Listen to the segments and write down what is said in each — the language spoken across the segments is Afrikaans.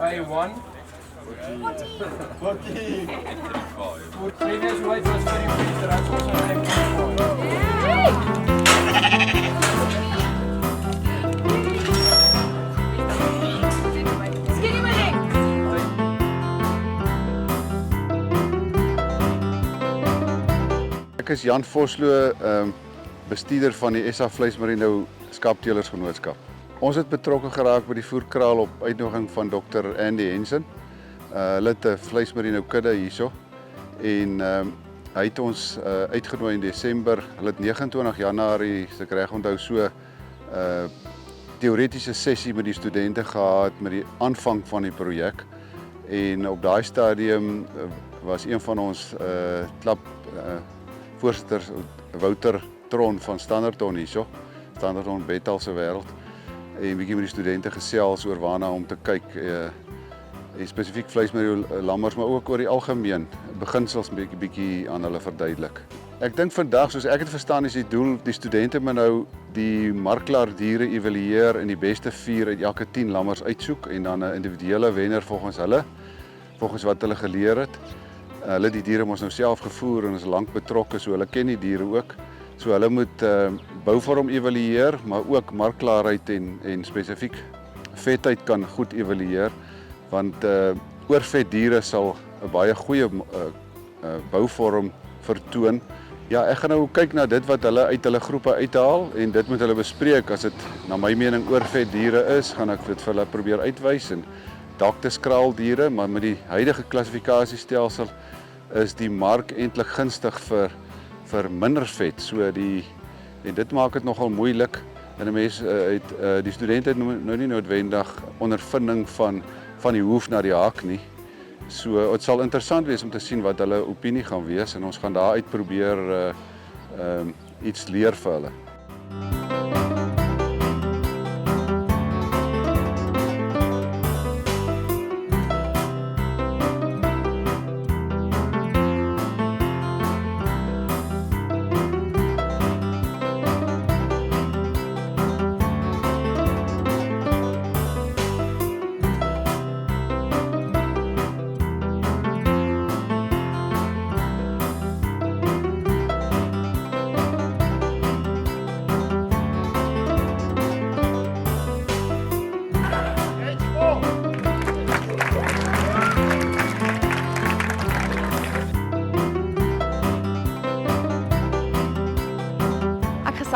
By 1. 14. 3 days wait was 33, so that's also 9.4. Ek is Jan Vosloo, bestuurder van die SA Vleismerino Skaapteelersgenootskap. Ons het betrokke geraak by die voerkraal op uitnodiging van Dr. Andy Hensen. Hulle het 'n vleismerino kudde hierso en hy het ons uitgenooi in Desember. Hulle het 29 Januarie, as ek reg onthou, so teoretiese sessie met die studente gehad met die aanvang van die projek. En op daai stadium was een van ons klap voorsitters Wouter Tron van Standerton hierso, Standerton Betal se wêreld, en bietjie met die studente gesels oor waarna om te kyk, spesifiek vleismerino lammers, maar ook oor die algemeen beginsels bietjie aan hulle verduidelik. Ek dink vandag, soos ek het verstaan, is die doel, die studente moet nou die marklaar diere evalueer en die beste 4 uit elke 10 lammers uitsoek en dan 'n individuele wenner volgens hulle, volgens wat hulle geleer het. Hulle die diere ons nou self gevoer en is lank betrokke, so hulle ken die diere ook. So hulle moet bouvorm evalueer, maar ook marklaarheid en spesifiek vetheid kan goed evalueer, want oorvet diere sal 'n baie goeie bouvorm vertoon. Ja, ek gaan nou kyk na dit wat hulle uit hulle groepe uithaal en dit moet hulle bespreek. As dit na my mening oorvet diere is, gaan ek dit vir hulle probeer uitwys en dalk te skraal diere, maar met die huidige klassifikasiestelsel is die mark eintlik gunstig vir minder vet. So en dit maak dit nogal moeilik en 'n mens die studente het nou nie noodwendig ondervinding van die hoef na die haak nie. So dit sal interessant wees om te sien wat hulle opinie gaan wees en ons gaan daaruit probeer iets leer vir hulle.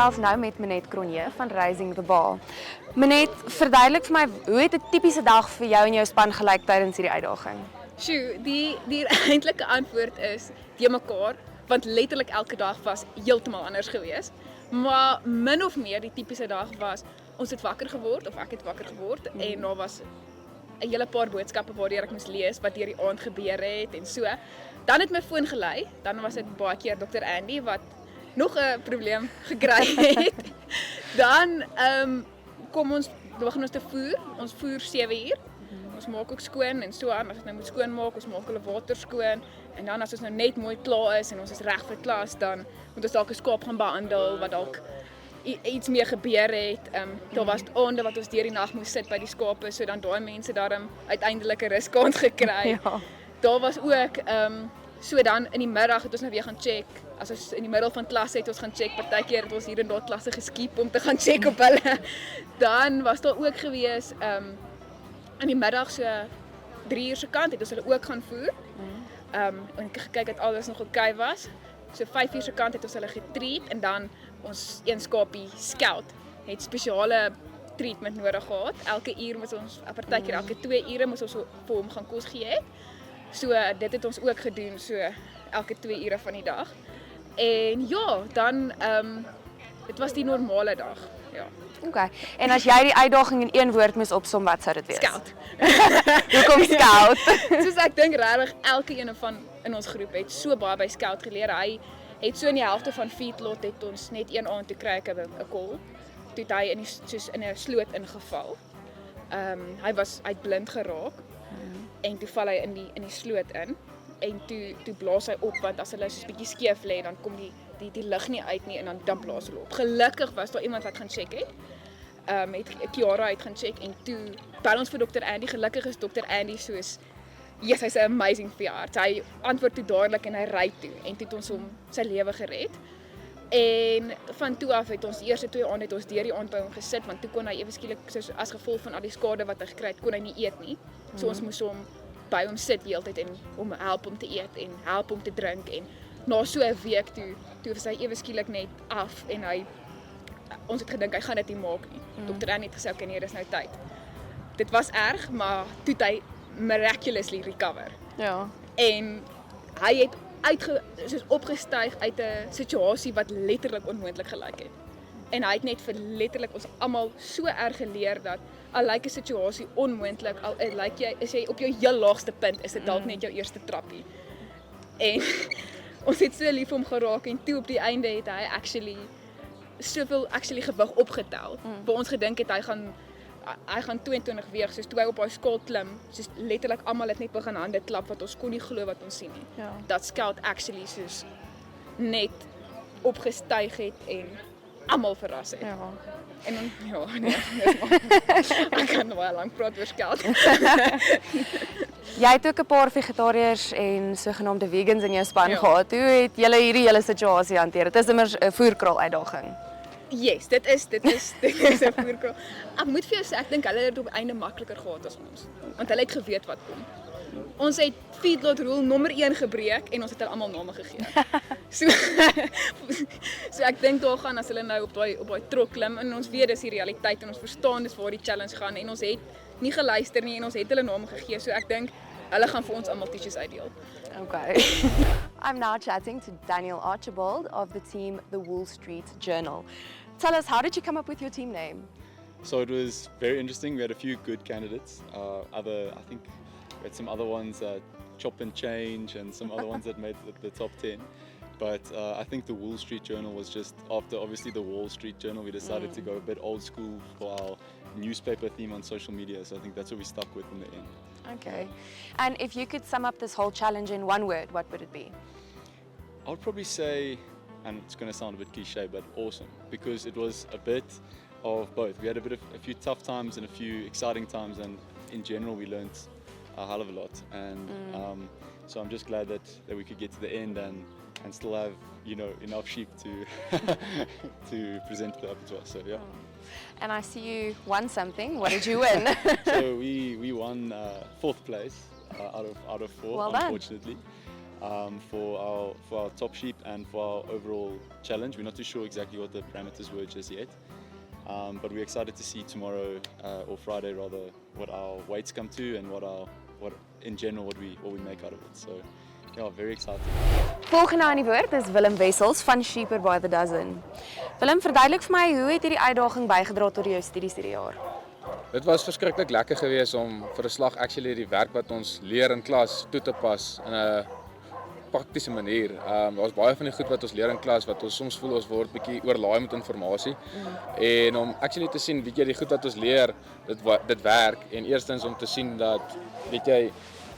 Selfs nou met Menet Cronje van Raising the Bar. Menet, verduidelik vir my, hoe het 'n tipiese dag vir jou en jou span gelyk tydens hierdie uitdaging? Sjoe, die eintlike antwoord is die mekaar, want letterlik elke dag was heeltemal anders geweest. Maar min of meer die tipiese dag was, ons het wakker geword, of ek het wakker geword, en daar was 'n hele paar boodskappe waardeur ek moes lees wat deur die aand gebeur het en so. Dan het my foon gelei, dan was dit baie keer Dr. Andy wat nog 'n probleem gekry het. Dan begin ons te voer. Ons voer 7 uur. Ons maak ook skoon en so aan. As ons nou moet skoonmaak, ons maak hulle water skoon. En dan as ons nou net mooi klaar is en ons is reg vir klas, dan moet ons dalk 'n skaap gaan behandel wat dalk iets meer gebeur het. Daar was aande wat ons deur die nag moes sit by die skape, so dan daai mense daarom uiteindelik 'n ruskans gekry. Ja. Daar was ook so dan in die middag het ons nou weer gaan check. As ons in die middel van klas het ons gaan check, partykeer het ons hier en daar klasse geskiep om te gaan check op hulle. Dan was daar ook gewees in die middag so 3 uur se kant het ons hulle ook gaan voer. En gekyk dat alles nog oké was. So 5 uur se kant het ons hulle getreat en dan ons een skapie Scout het spesiale treatment nodig gehad. Elke uur moes ons, partykeer elke 2 ure moes ons vir hom gaan kos gee het. So dit het ons ook gedoen, so elke 2 ure van die dag. En ja, dan dit was die normale dag. Ja. Okay. En as jy die uitdaging in een woord moes opsom, wat sou dit wees? Scout. Hoekom Scout? Soos ek dink regtig elke een van in ons groep het so baie by Scout geleer. Hy het so in die helfte van Feedlot het ons net een aand toe kry ek 'n call. Toe het hy in 'n sloot ingeval. Hy het blind geraak. En toe val hy in die sloot in. En toe blaas hy op, want as hulle soos bietjie skeef lê, dan kom die lig nie uit nie en dan blaas hulle op. Gelukkig was daar iemand wat gaan check het. Het Kiara uit gaan check en toe bel ons vir Dr. Andy. Gelukkig is Dr. Andy soos yes, hy's 'n amazing veearts. Hy antwoord toe dadelik en hy ry toe en toe het ons hom sy lewe gered. En van toe af het ons die eerste 2 aande het ons deur die aand by hom gesit want toe kon hy ewe skielik soos as gevolg van al die skade wat hy gekry het, kon hy nie eet nie. So ons moes hom by hom sit die hele tyd en hom help om te eet en help om te drink en na so 'n week toe was hy ewe skielik net af en ons het gedink hy gaan dit nie maak nie. Dr. Annie het gesê okay nee, dis nou tyd. Dit was erg, maar toe het hy miraculously recover. Ja. En hy het soos opgestyg uit 'n situasie wat letterlik onmoontlik gelyk het. En hy het net vir letterlik ons almal so erg geleer dat al lyk 'n situasie onmoontlik, al lyk is jy op jou heel laagste punt, is dit dalk net jou eerste trappie. En ons het so lief vir hom geraak en toe op die einde het hy soveel gewig opgetel. Waar ons gedink het hy gaan 22 weeg, soos toe hy op daai skaal klim, soos letterlik almal het net begin hande klap wat ons kon nie glo wat ons sien nie. Ja. Dat skeld soos net opgestyg het en almal verras het. Ja. En dan ja, nee, ek kan nog baie lank praat oor skeld. Jy het ook 'n paar vegetariërs en sogenaamde vegans in jou span Ja. gehad. Hoe het julle hierdie hele situasie hanteer? Dit is immers 'n voerkraal uitdaging. Yes, dit is 'n voerkraal. Ek moet vir jou sê, ek dink hulle het op die einde makliker gehad as ons. Want hulle het geweet wat kom. Ons het Feedlot rule nommer 1 gebreek en ons het hulle almal name gegee. So ek dink daar gaan as hulle nou op daai trok klim en ons weet dis die realiteit en ons verstaan dis waar die challenge gaan en ons het nie geluister nie en ons het hulle name gegee. So ek dink hulle gaan vir ons almal t-shirts uitdeel. Okay. I'm now chatting to Daniel Archibald of the team The Wall Street Journal. Tell us, how did you come up with your team name? So it was very interesting. We had a few good candidates. I think we had some other ones, Chop and Change, and some other ones that made the top 10. But I think the Wall Street Journal was just after, obviously, the Wall Street Journal. We decided to go a bit old school for our newspaper theme on social media. So I think that's what we stuck with in the end. Okay. And if you could sum up this whole challenge in one word, what would it be? I would probably say, and it's going to sound a bit cliche, but awesome, because it was a bit of both. We had a few tough times and a few exciting times, and in general we learned a hell of a lot. And so I'm just glad that we could get to the end and still have enough sheep to to present up to us. So yeah. And I see you won something. What did you win? So we won 4th place out of 4, Well done. unfortunately. For our top sheep and for our overall challenge. We're not too sure exactly what the parameters were just yet, but we're excited to see tomorrow or Friday rather what our weights come to and what in general what we make out of it. So yeah, very excited. Volgende aan die woord is Willem Wessels van Sheeper by the Dozen. Willem, verduidelik vir my, hoe het hierdie uitdaging bygedra tot jou studies hierdie jaar? Dit was verskriklik lekker geweest om vir 'n slag actually die werk wat ons leer in klas toe te pas in 'n praktiese manier. Daar's baie van die goed wat ons leer in klas wat ons soms voel ons word bietjie oorlaai met inligting. En om actually te sien, weet jy, die goed wat ons leer, dit werk en eerstens om te sien dat weet jy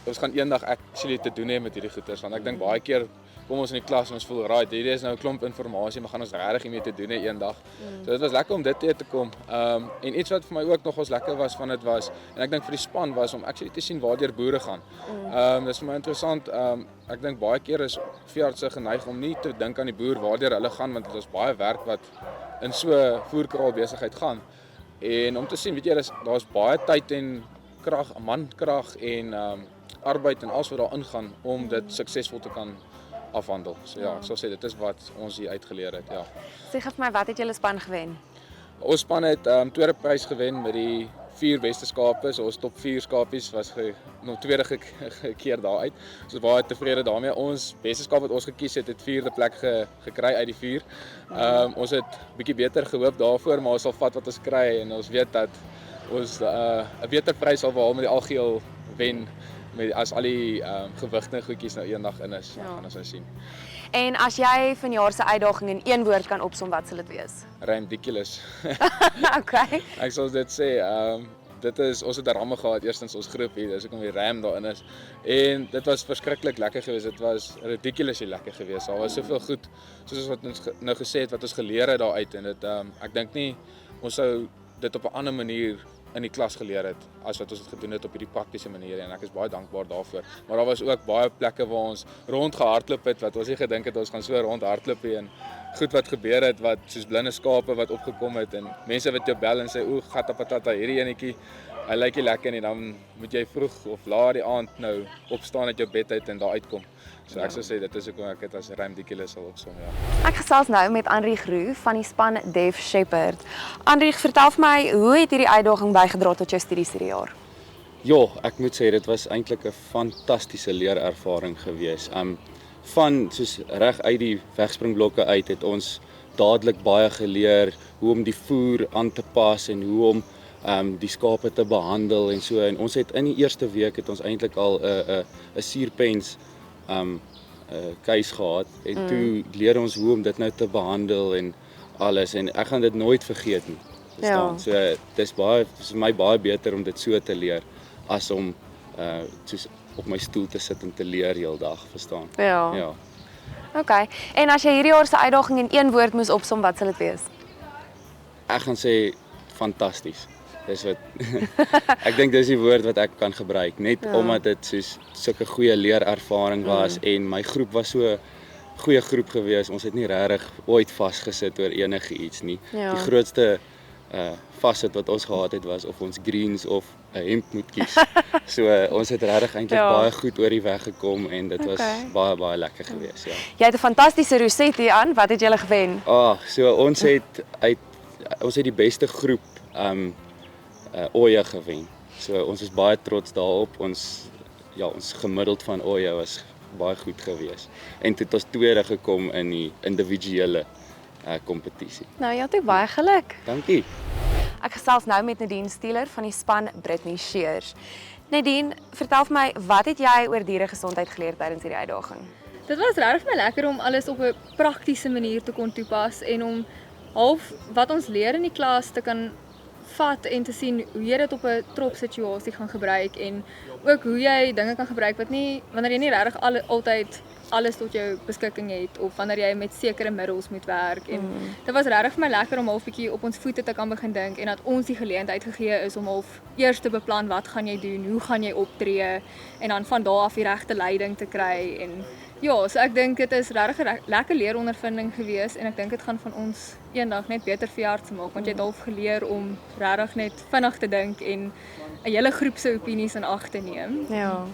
ons gaan eendag actually te doen hê met hierdie goeters, want ek dink baie keer kom ons in die klas en ons voel right, hierdie is nou 'n klomp inligting, maar gaan ons regtig hiermee te doen hê eendag. So dit was lekker om dit te kom. En iets wat vir my ook nogals lekker was van dit was, en ek dink vir die span was om actually te sien waardeur boere gaan. Dis vir my interessant. Ek dink baie keer is veeartse geneig om nie te dink aan die boer waardeur hulle gaan, want dit is baie werk wat in so voerkraal besigheid gaan. En om te sien, weet jy, daar's baie tyd en krag, mankrag en arbeid en alles wat daarin gaan om dit suksesvol te kan afhandel. So ja, ek sal sê dit is wat ons hier uitgeleer het, ja. Sê vir my, wat het julle span gewen? Ons span het tweede prys gewen met die 4 beste skape. So ons top 4 skapies was nog tweede gekeer daaruit. So baie tevrede daarmee. Ons beste skaap wat ons gekies het 4de plek gekry uit die 4. Ons het bietjie beter gehoop daarvoor, maar ons sal vat wat ons kry en ons weet dat ons 'n beter prys sal behaal met die algeheel wen as al die gewigte goedjies nou eendag in is, gaan ons nou sien. En as jy vanjaar se uitdaging in een woord kan opsom, wat sal dit wees? Ridiculous. Okay. Ek sal dit sê, ons het 'n ramme gehad eerstens ons groep hier, dis hoekom die ram daarin is. En dit was verskriklik lekker geweest. Dit was ridiculously lekker geweest. Daar was soveel goed soos wat ons nou gesê het wat ons geleer het daaruit en dit ek dink nie ons sou dit op 'n ander manier in die klas geleer het as wat ons het gedoen het op hierdie praktiese maniere en ek is baie dankbaar daarvoor. Maar daar was ook baie plekke waar ons rondgehardloop het wat ons nie gedink het ons gaan so rondhardloop nie en goed wat gebeur het wat soos blinde skape wat opgekom het en mense wat jou bel en sê o, gatapatata hierdie enetjie hy lyk nie lekker nie, dan moet jy vroeg of laat die aand nou opstaan uit jou bed uit en daar uitkom. So ek sou sê dit is hoekom ek dit as ruimtekiele sal opsom, ja. Ek gesels nou met Anrieg Roux van die span Def Shepherd. Anrieg, vertel vir my, hoe het hierdie uitdaging bygedra tot jou studies hierdie jaar? Ja, ek moet sê dit was eintlik 'n fantastiese leerervaring gewees. Van soos reg uit die wegspringblokke uit het ons dadelik baie geleer hoe om die voer aan te pas en hoe om die skape te behandel en so. En ons het in die eerste week het ons eintlik al 'n suurpens keis gehad en toe leer ons hoe om dit nou te behandel en alles en ek gaan dit nooit vergeet nie. Verstaan? So dis vir my baie beter om dit so te leer as om soos op my stoel te sit en te leer heeldag, verstaan? Ja. Okay. En as jy hierdie jaar se uitdaging in een woord moes opsom, wat sal dit wees? Ek gaan sê fantasties. Dis wat ek dink dis die woord wat ek kan gebruik, net omdat dit soos sulke goeie leerervaring was en my groep was so 'n goeie groep gewees. Ons het nie regtig ooit vasgesit oor enige iets nie. Die grootste facet wat ons gehad het was of ons greens of 'n hemp moet kies. So ons het regtig eintlik baie goed oor die weg gekom en dit was baie lekker geweest, ja. Jy het 'n fantastiese rosette hier aan. Wat het julle gewen? So ons het die beste groep ooe gewen. So ons is baie trots daarop. Ons gemiddeld van ooe was baie goed geweest. En toe het ons tweede gekom in die individuele kompetisie. Nou ja, toe baie geluk. Dankie. Ek gesels nou met Nadine Stieler van die span Britney Shears. Nadine, vertel vir my, wat het jy oor dieregesondheid geleer tydens hierdie uitdaging? Dit was regtig vir my lekker om alles op 'n praktiese manier te kon toepas en om half wat ons leer in die klas te kan vat en te sien hoe jy dit op 'n trop situasie gaan gebruik en ook hoe jy dinge kan gebruik wat nie wanneer jy nie regtig altyd alles tot jou beskikking het of wanneer jy met sekere middels moet werk en dit was regtig vir my lekker om half bietjie op ons voete te kan begin dink en dat ons die geleentheid gegee is om half eers te beplan wat gaan jy doen, hoe gaan jy optree en dan van daar af die regte leiding te kry en ja, so ek dink dit is regtig 'n lekker leerondervinding gewees en ek dink dit gaan van ons eendag net beter verjaar te maak want jy het half geleer om regtig net vinnig te dink en 'n hele groep se opinies in ag te neem. Ja,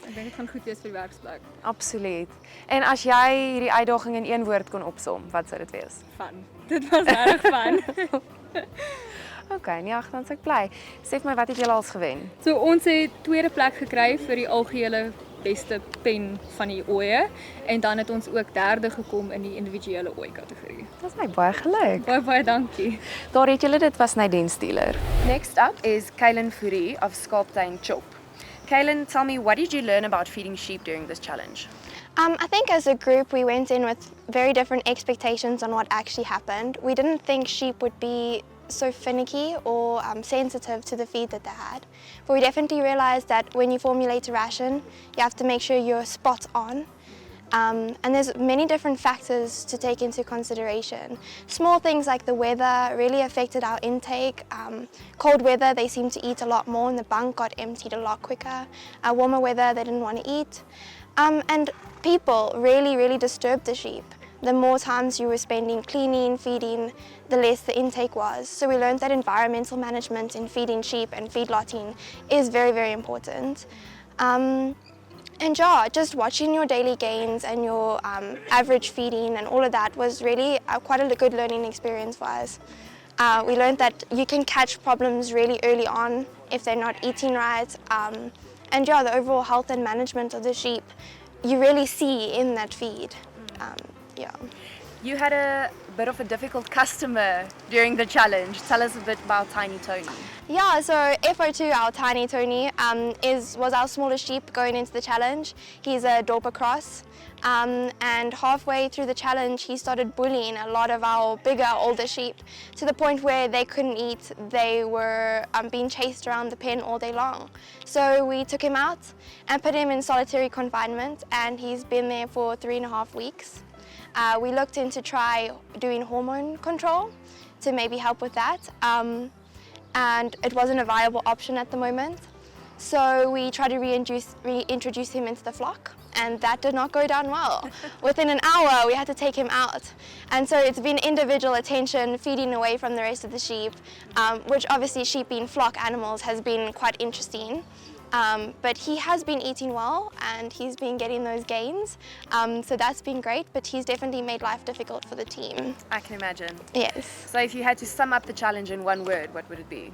ek dink dit gaan goed wees vir die werksplek. Absoluut. En as jy hierdie uitdaging in een woord kon opsom, wat sou dit wees? Fun. Dit was regtig fun. Okay, nee, dan is ek bly. Sê vir my, wat het julle als gewen? So ons het tweede plek gekry vir die algehele beste pen van die ooe en dan het ons ook derde gekom in die individuele ooi kategorie. Dis my baie geluk. Baie dankie. Daar het julle, dit was Nadine Stieler. Next up is Kaylin Fourie of Sculptain Chop. Kaylin, tell me, what did you learn about feeding sheep during this challenge? I think as a group we went in with very different expectations on what actually happened. We didn't think sheep would be so finicky or sensitive to the feed that they had. But we definitely realized that when you formulate a ration, you have to make sure you're spot on. And there's many different factors to take into consideration. Small things like the weather really affected our intake. Cold weather, they seemed to eat a lot more and the bunk got emptied a lot quicker. Warmer weather, they didn't want to eat. And people really disturbed the sheep. The more times you were spending cleaning, feeding, the less the intake was. So we learned that environmental management in feeding sheep and feedlotting is very important. And yeah, just watching your daily gains and your average feeding and all of that was really quite a good learning experience for us. We learned that you can catch problems really early on if they're not eating right. And yeah, the overall health and management of the sheep, you really see in that feed. Yeah. You had a bit of a difficult customer during the challenge. Tell us a bit about Tiny Tony. Yeah, so FO2, our Tiny Tony, was our smallest sheep going into the challenge. He's a Dorper cross. And halfway through the challenge, he started bullying a lot of our bigger, older sheep to the point where they couldn't eat. They were being chased around the pen all day long. So we took him out and put him in solitary confinement, and he's been there for 3.5 weeks. We looked into try doing hormone control to maybe help with that. and it wasn't a viable option at the moment. So we tried to reintroduce him into the flock, and that did not go down well. Within an hour, we had to take him out. And so it's been individual attention, feeding away from the rest of the sheep, which obviously sheep being flock animals has been quite interesting. But he has been eating well and he's been getting those gains. So that's been great, but he's definitely made life difficult for the team. I can imagine. Yes. So if you had to sum up the challenge in one word, what would it be?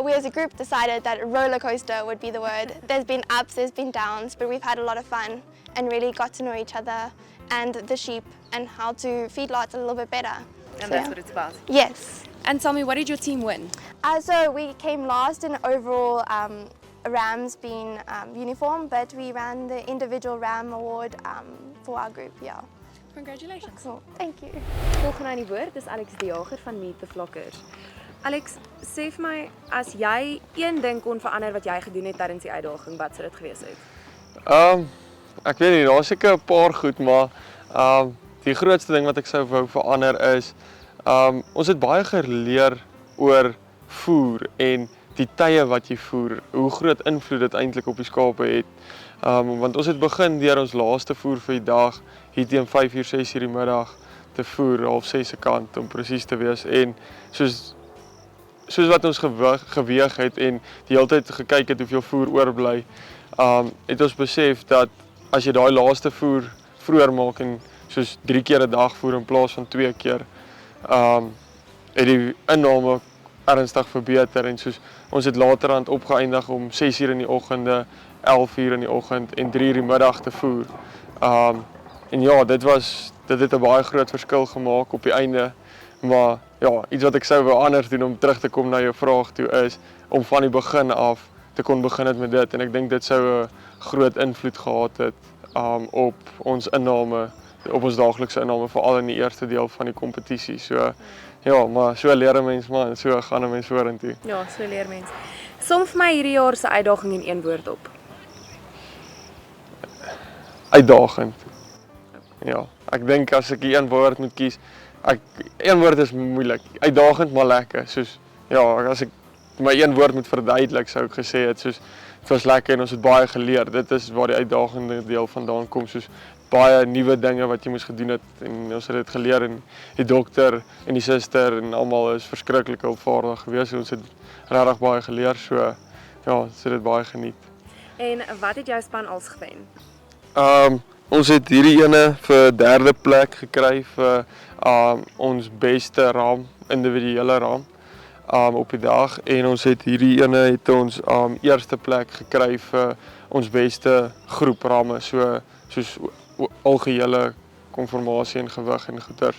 We as a group decided that roller coaster would be the word. There's been ups, there's been downs, but we've had a lot of fun and really got to know each other and the sheep and how to feed lots a little bit better. And that's what it's about. Yes. And tell me, what did your team win? So we came last in overall rams being uniform, but we ran the individual ram award for our group, yeah. Congratulations. Cool, thank you. Volgende aan die woord is Alex die Jager van Meet the Flockers. Alex, sê vir my, as jy een ding kon verander wat jy gedoen het tydens die uitdaging, wat sou dit gewees het? Ek weet nie, daar is seker 'n paar goed, maar die grootste ding wat ek sou wou verander is ons het baie geleer oor voer en die tye wat jy voer, hoe groot invloed dit eintlik op die skape het. Want ons het begin deur ons laaste voer vir die dag hier teen 5:00, 6:00 die middag te voer, 5:30 se kant om presies te wees. En soos wat ons geweeg het en die hele tyd gekyk het hoeveel voer oorbly, het ons besef dat as jy daai laaste voer vroeër maak en soos 3 keer 'n dag voer in plaas van 2 keer, het die inname ernstig verbeter en soos ons het laterand opgeëindig om 6:00 in die oggende, 11:00 in die oggend en 3:00 die middag te voer. En ja, dit het 'n baie groot verskil gemaak op die einde, maar ja, iets wat ek sou wou anders doen om terug te kom na jou vraag toe is om van die begin af te kon begin het met dit, en ek dink dit sou 'n groot invloed gehad het op ons inname, op ons daaglikse inname, veral in die eerste deel van die kompetisie. So ja, maar so leer 'n mens, man, so gaan 'n mens vorentoe. Ja, so leer mens. Som vir my hierdie jaar se uitdaging in een woord op. Uitdagend. Ja, ek dink as ek een woord moet kies, een woord is moeilik. Uitdagend maar lekker. Soos ja, as ek my een woord moet verduidelik, sou ek gesê het soos dit was lekker en ons het baie geleer. Dit is waar die uitdagende deel vandaan kom, soos baie nuwe dinge wat jy moes gedoen het en ons het dit geleer en die dokter en die suster en almal is verskriklik hulpvaardig geweest. Ons het regtig baie geleer, so ja, ons het dit baie geniet. En wat het jou span als gewen? Ons het hierdie ene vir 3de plek gekry vir ons beste ram, individuele ram op die dag, en ons het hierdie ene het ons eerste plek gekry vir ons beste groep ramme, soos algehele konformasie en gewig en goeters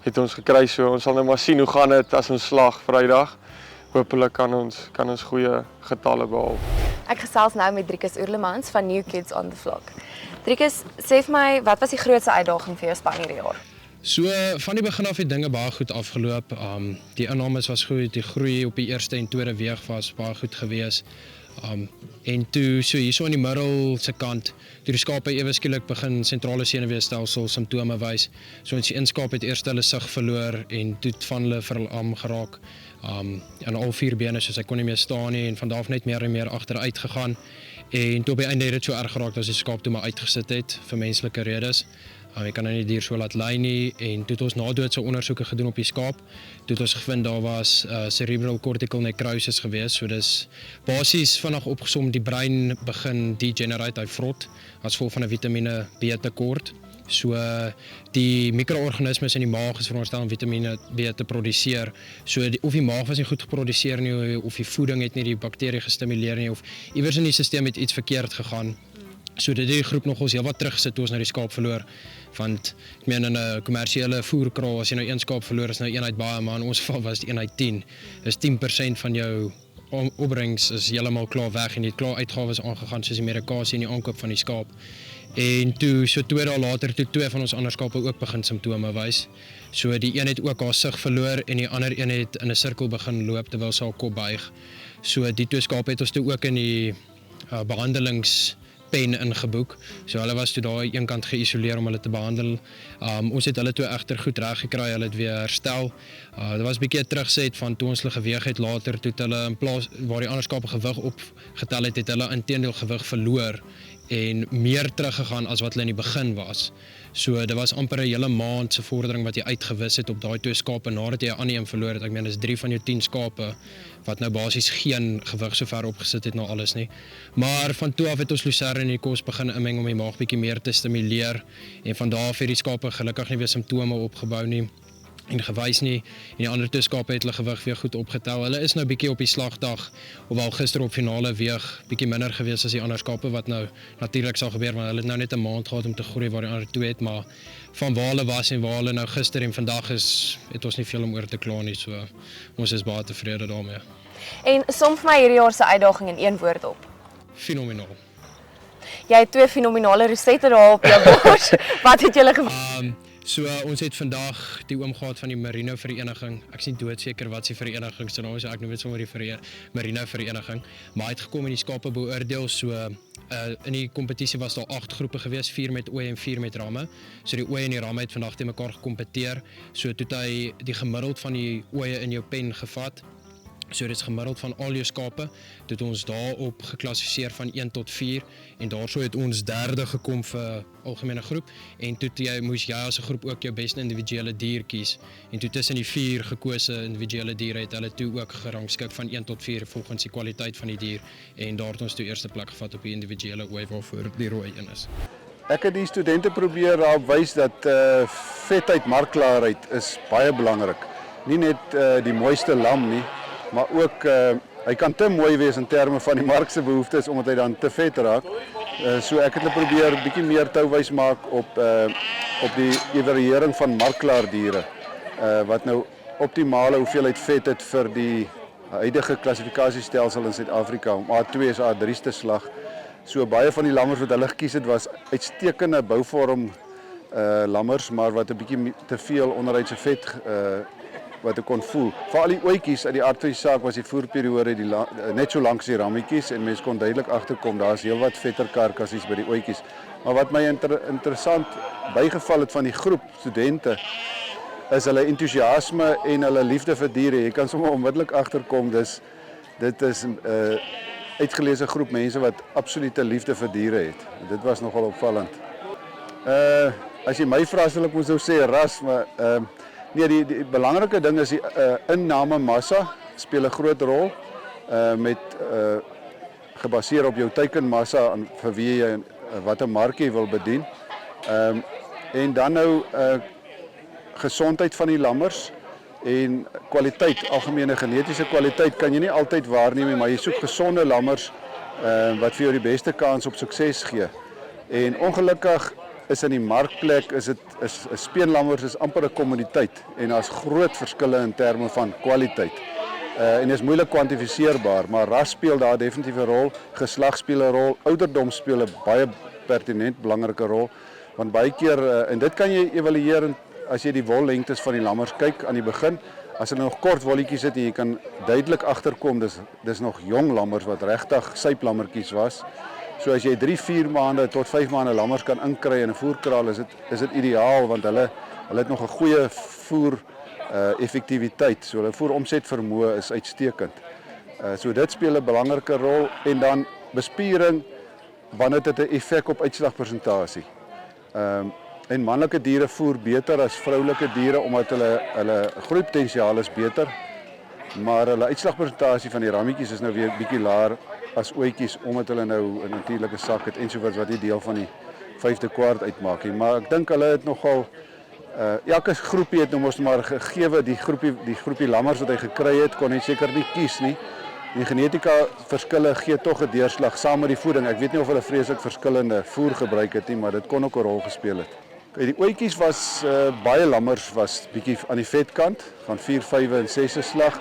het ons gekry. So ons sal nou maar sien hoe gaan dit as ons slag Vrydag. Hoopelik kan ons goeie getalle behaal. Ek gesels nou met Driekus Oerlemans van New Kids on the Flock. Driekus, sê vir my, wat was die grootste uitdaging vir jou span hierdie jaar? So van die begin af het dinge baie goed afgeloop. Die innames was goed, die groei op die eerste en tweede weeg was baie goed gewees. En toe so hierso in die middel se kant, toe die skape ewe skielik begin sentrale senuweestelsel simptome wys. So ons een skaap het eers hulle sig verloor en toe van hulle verlam geraak. En al 4 bene, soos hy kon nie meer staan nie en van daar af net meer en meer agteruit gegaan. En toe op die einde het dit so erg geraak dat die skaap toe maar uitgesit het vir menslike redes. Jy kan nou nie die dier so laat lei nie, en toe het ons nadoodse ondersoeke gedoen op die skaap. Toe het ons gevind daar was cerebral cortical necrosis gewees, so dis basies vinnig opgesom, die brein begin degenerate, hy vrot, as gevolg van 'n vitamine B tekort. So die mikroorganismes in die maag is veronderstel om vitamine B te produseer. So of die maag was nie goed geproduseer nie, of die voeding het nie die bakterie gestimuleer nie, of iewers in die stelsel het iets verkeerd gegaan. So dit het die groep nog ons heel wat teruggesit toe ons na die skaap verloor. Want ek meen in 'n kommersiële voerkraal, as jy nou een skaap verloor, is nou een uit baie, maar in ons geval was dit 1 uit 10. Dis 10% van jou opbrengs is heeltemal klaar weg en die klaar uitgawes aangegaan, soos die medikasie en die aankoop van die skaap. En toe so 2 dae later toe 2 van ons ander skape ook begin simptome wys. So die een het ook haar sig verloor en die ander een het in 'n sirkel begin loop terwyl sy haar kop buig. So die 2 skape het ons toe ook in die pen ingeboek. So hulle was toe daar een kant geïsoleer om hulle te behandel. Ons het hulle toe egter goed reg gekry, hulle het weer herstel. Dit was 'n bietjie 'n terugset van toe ons hulle geweeg het later, toe het hulle in plaas waar die ander skape gewig opgetel het, het hulle inteendeel gewig verloor en meer teruggegaan as wat hulle in die begin was. So dit was amper 'n hele maand se vordering wat jy uitgewis het op daai 2 skape nadat jy 'n ander een verloor het. Ek meen dis 3 van jou 10 skape wat nou basies geen gewig so ver opgesit het na alles nie. Maar van toe af het ons lucerne in die kos begin inmeng om die maag bietjie meer te stimuleer en van daar af het die skape gelukkig nie weer simptome opgebou nie en gewys nie, en die ander 2 skape het hulle gewig weer goed opgetel. Hulle is nou bietjie op die slagdag, hoewel gister op finale weeg bietjie minder gewees as die ander skape wat nou natuurlik sal gebeur, want hulle het nou net 'n maand gehad om te groei waar die ander 2 het, maar van waar hulle was en waar hulle nou gister en vandag is, het ons nie veel om oor te kla nie, so ons is baie tevrede daarmee. En som vir my hierdie jaar se uitdaging in een woord op. Fenomenaal. Jy het 2 fenominale resepte daar op jou bord. Wat het julle So ons het vandag die oom gehad van die Marino Vereniging. Ek is nie doodseker wat se vereniging se naam is, ek noem dit sommer die Marino Vereniging, maar hy het gekom en die skape beoordeel. So in die kompetisie was daar 8 groepe gewees, 4 met ooi en 4 met ramme. So die ooi en die ramme het vandag teen mekaar gekompeteer. So toe het hy die gemiddeld van die ooie in jou pen gevat. So dit is gemiddeld van al jou skape, het ons daarop geklassifiseer van 1 tot 4 en daarso het ons derde gekom vir algemene groep en toe moes jy as 'n groep ook jou beste individuele dier kies en toe tussen die 4 gekose individuele diere het hulle toe ook gerangskik van 1 tot 4 volgens die kwaliteit van die dier en daar het ons toe eerste plek gevat op die individuele ooi waarvoor die rooi een is. Ek het die studente probeer daarop wys dat vetheid, markklaarheid is baie belangrik. Nie net die mooiste lam nie, maar ook hy kan te mooi wees in terme van die mark se behoeftes omdat hy dan te vet raak. So ek het hulle probeer bietjie meer touwys maak op die evaluering van markklaar diere wat nou optimale hoeveelheid vet het vir die huidige klassifikasiestelsel in Suid-Afrika om A2 is A3 te slag. So baie van die lammers wat hulle gekies het was uitstekende bouvorm lammers, maar wat 'n bietjie te veel onderhuidse vet wat ek kon voel. Veral die ooitjies uit die aard van die saak was die voerperiode net so lank as die rammetjies en mense kon duidelik agterkom daar's heelwat vetter karkassies by die ooitjies. Maar wat my interessant bygeval het van die groep studente is hulle entoesiasme en hulle liefde vir diere. Jy kan sommer onmiddellik agterkom dit is 'n uitgeleese groep mense wat absolute liefde vir diere het. Dit was nogal opvallend. As jy my vra sal ek moes nou sê ras, maar nee, die belangrike ding is die inname massa speel 'n groot rol met gebaseer op jou teikenmassa vir wie jy watter mark jy wil bedien. En dan nou gesondheid van die lammers en kwaliteit, algemene genetiese kwaliteit kan jy nie altyd waarneem nie, maar jy soek gesonde lammers wat vir jou die beste kans op sukses gee. En ongelukkig is in die markplek is speenlammers is amper 'n kommoditeit en daar's groot verskille in terme van kwaliteit. En dit is moeilik kwantifiseerbaar, maar ras speel daar definitief 'n rol, geslag speel 'n rol, ouderdom speel 'n baie pertinent belangrike rol, want baie keer en dit kan jy evalueer as jy die wollengtes van die lammers kyk aan die begin, as hulle nog kort wolletjies het en jy kan duidelik agterkom dis nog jong lammers wat regtig syplammertjies was. So as jy 3-4 maande tot 5 maande lammers kan inkry in 'n voerkraal is dit ideaal want hulle het nog 'n goeie voer effektiwiteit. So hulle voeromset vermoë is uitstekend. So dit speel 'n belangrike rol en dan bespiering wanneer dit 'n effek op uitslagpersentasie. En manlike diere voer beter as vroulike diere omdat hulle groeipotensiaal is beter. Maar hulle uitslagpersentasie van die rammetjies is nou weer bietjie laer as ooitjies omdat hulle nou 'n natuurlike sak het ensovoorts wat nie deel van die 5de kwart uitmaak nie. Maar ek dink hulle het nogal elke groepie het nou mos maar gegee die groepie lammers wat hy gekry het kon hy seker nie kies nie. Die genetika verskille gee tog 'n deurslag saam met die voeding. Ek weet nie of hulle vreeslik verskillende voer gebruik het nie, maar dit kon ook 'n rol gespeel het. Die ooitjies was baie lammers was bietjie aan die vetkant van 4, 5 en 6 slag.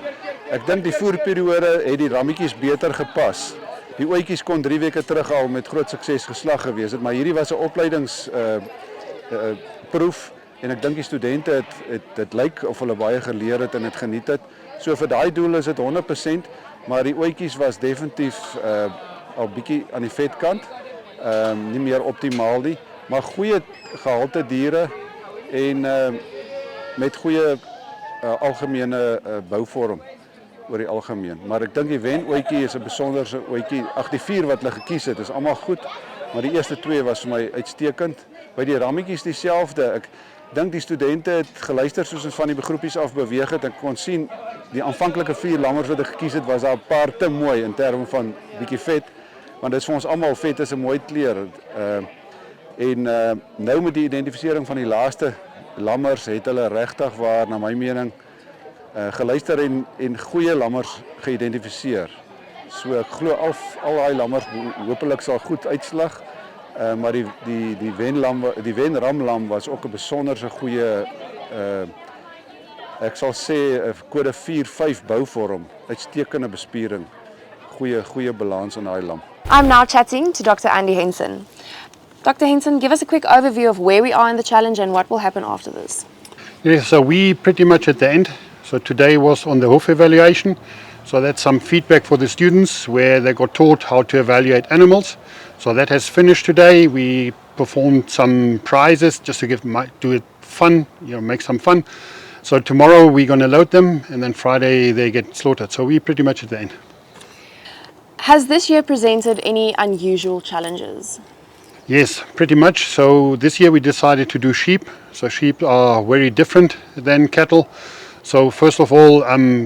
Ek dink die voerperiode het die rammetjies beter gepas. Die ooitjies kon 3 weke terug al met groot sukses geslag gewees het, maar hierdie was 'n opleidingsproef en ek dink die studente het lyk of hulle baie geleer het en dit geniet het. So vir daai doel is dit 100%, maar die ooitjies was definitief al bietjie aan die vetkant nie meer optimaal nie, maar goeie gehalte diere en met goeie algemene bouvorm oor die algemeen. Maar ek dink die wen-ootjie is 'n besonderse ootjie. Ag, die 4 wat hulle gekies het, is almal goed, maar die eerste 2 was vir my uitstekend. By die rammetjies dieselfde. Ek dink die studente het geluister soos ons van die begroepies af beweeg het. Ek kon sien die aanvanklike 4 lammers wat ek gekies het, was daar 'n paar te mooi in terme van bietjie vet, want dit is vir ons almal, vet is 'n mooi kleur. Nou met die identifisering van die laaste lammers het hulle regtig waar, na my mening, geluister en goeie lammers geïdentifiseer. So ek glo al daai lammers hopelik sal goed uitslag, maar die wenramlam was ook 'n besonderse goeie, ek sal sê kode 4-5 bouvorm, uitstekende bespiering, goeie balans in daai lam. I'm now chatting to Dr. Andy Henson. Dr. Henson, give us a quick overview of where we are in the challenge and what will happen after this. Yes, so we pretty much at the end. So today was on the hoof evaluation. So that's some feedback for the students where they got taught how to evaluate animals. So that has finished today. We performed some prizes just to do it fun, make some fun. So tomorrow we're going to load them and then Friday they get slaughtered. So we're pretty much at the end. Has this year presented any unusual challenges? Yes, pretty much. So this year we decided to do sheep. So sheep are very different than cattle. So first of all,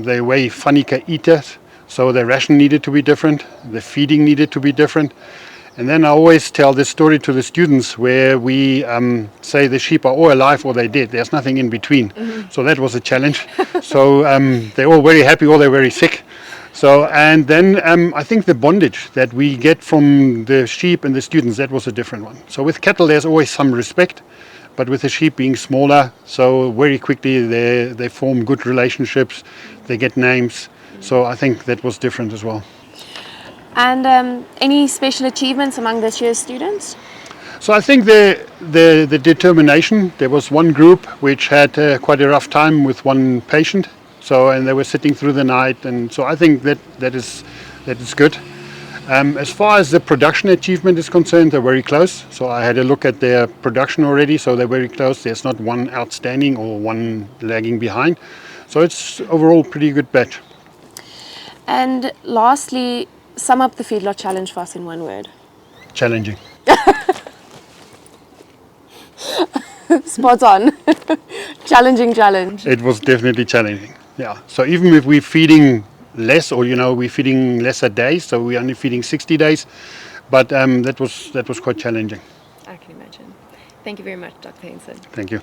they weigh funny eaters. So their ration needed to be different. The feeding needed to be different. And then I always tell this story to the students where we say the sheep are all alive or they're dead. There's nothing in between. So that was a challenge. So they're all very happy or they're very sick. So, and then I think the bondage that we get from the sheep and the students, that was a different one. So with cattle, there's always some respect, but with the sheep being smaller, so very quickly they form good relationships, they get names. So I think that was different as well. And any special achievements among this year's students? So I think the determination, there was one group which had quite a rough time with one patient. So, and they were sitting through the night, and so I think that is good. As far as the production achievement is concerned, they're very close. So I had a look at their production already, so they're very close. There's not one outstanding or one lagging behind. So it's overall pretty good batch. And lastly, sum up the Feedlot Challenge for us in one word. Challenging. Spot on. Challenging challenge. It was definitely challenging. Yeah. So even if we're feeding less, or we're feeding less a day, so we're only feeding 60 days, but that was quite challenging. I can imagine. Thank you very much, Dr. Henson. Thank you.